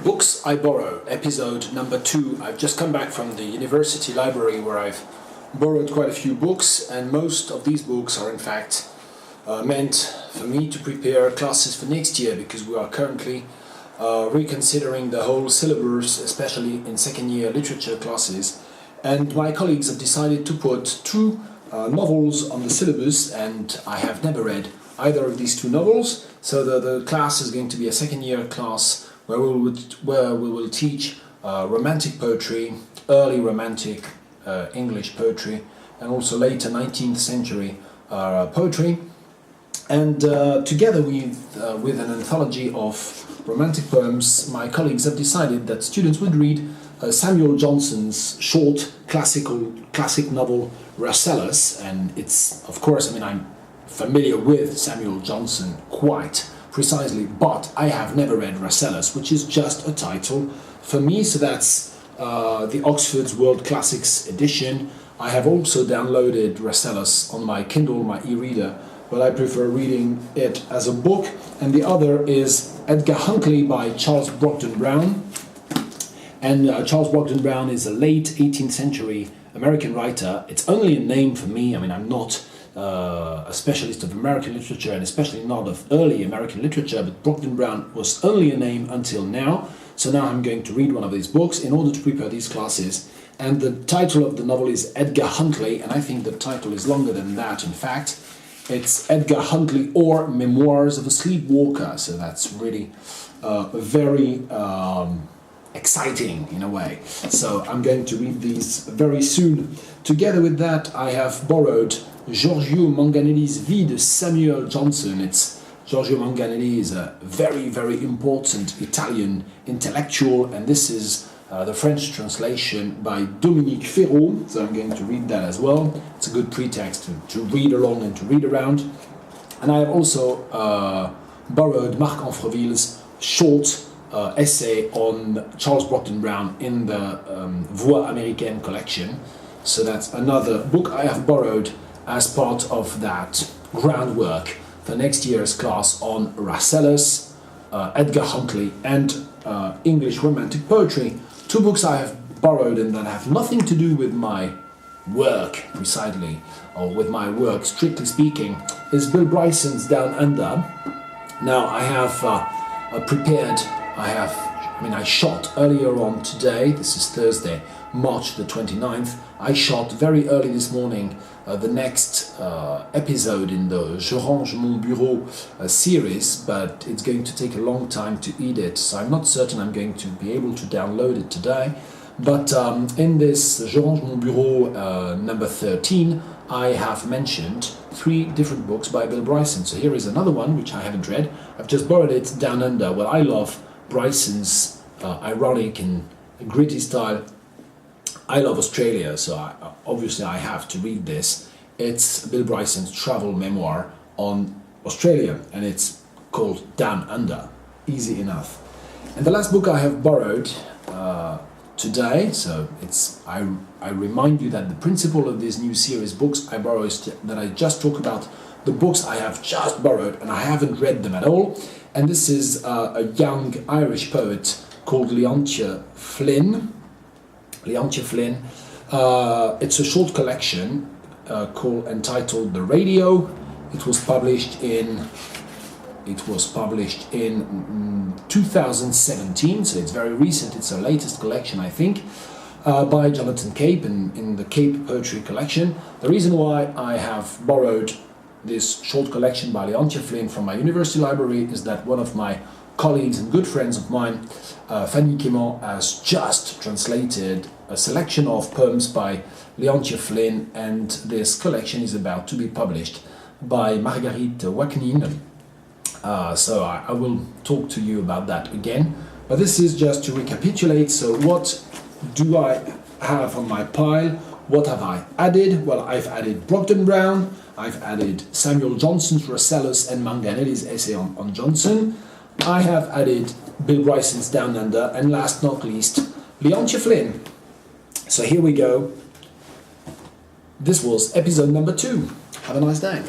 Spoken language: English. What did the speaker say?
Books I Borrow, episode number 2. I've just come back from the university library where I've borrowed quite a few books, and most of these books are in fact meant for me to prepare classes for next year, because we are currently reconsidering the whole syllabus, especially in second year literature classes, and my colleagues have decided to put two novels on the syllabus, and I have never read either of these two novels, so the class is going to be a second year class where we will teach romantic poetry, early romantic English poetry, and also later 19th century poetry. And together with an anthology of romantic poems, my colleagues have decided that students would read Samuel Johnson's short classic novel Rasselas. And it's, of course, I'm familiar with Samuel Johnson quite precisely, but I have never read Rasselas, which is just a title for me. So that's the Oxford's World Classics edition. I have also downloaded Rasselas on my Kindle, my e-reader, but I prefer reading it as a book. And the other is Edgar Huntly by Charles Brockden Brown. And Charles Brockden Brown is a late 18th century American writer. It's only a name for me. I'm not a specialist of American literature, and especially not of early American literature, but Brockden Brown was only a name until now. So now I'm going to read one of these books in order to prepare these classes. And the title of the novel is Edgar Huntly, and I think the title is longer than that. In fact, it's Edgar Huntly or Memoirs of a Sleepwalker. So that's really very exciting in a way. So I'm going to read these very soon. Together with that, I have borrowed Giorgio Manganelli's Vie de Samuel Johnson. Giorgio Manganelli is a very, very important Italian intellectual, and this is the French translation by Dominique Ferraud, so I'm going to read that as well. It's a good pretext to read along and to read around. And I have also borrowed Marc Anfreville's short essay on Charles Brockden Brown in the Voix Américaine collection. So that's another book I have borrowed as part of that groundwork for next year's class on Rasselas, Edgar Huntly, and English romantic poetry. Two books I have borrowed and that have nothing to do with my work precisely, or with my work strictly speaking, is Bill Bryson's Down Under. Now I have I shot earlier on today, this is Thursday, March the 29th, I shot very early this morning the next episode in the Je range mon bureau series, but it's going to take a long time to edit, so I'm not certain I'm going to be able to download it today. But in this Je range mon bureau number 13, I have mentioned 3 different books by Bill Bryson. So here is another one which I haven't read. I've just borrowed it, Down Under. Well, I love Bryson's ironic and gritty style. I love Australia, so obviously I have to read this. It's Bill Bryson's travel memoir on Australia, and it's called Down Under. Easy enough. And the last book I have borrowed today, so I remind you that the principle of this new series books I borrow is that I just talk about the books I have just borrowed and I haven't read them at all. And this is a young Irish poet called Leontia Flynn. It's a short collection entitled The Radio. It was published in 2017, so it's very recent. It's her latest collection, I think, by Jonathan Cape in the Cape Poetry Collection. The reason why I have borrowed this short collection by Leontia Flynn from my university library is that one of my colleagues and good friends of mine, Fanny Quément, has just translated a selection of poems by Leontia Flynn, and this collection is about to be published by Marguerite Waknin. So I will talk to you about that again. But this is just to recapitulate. So what do I have on my pile? What have I added? Well, I've added Brockden Brown, I've added Samuel Johnson's Rasselas and Manganelli's essay on Johnson. I have added Bill Bryson's Down Under, and last not least, Leontia Flynn. So here we go. This was episode number 2. Have a nice day.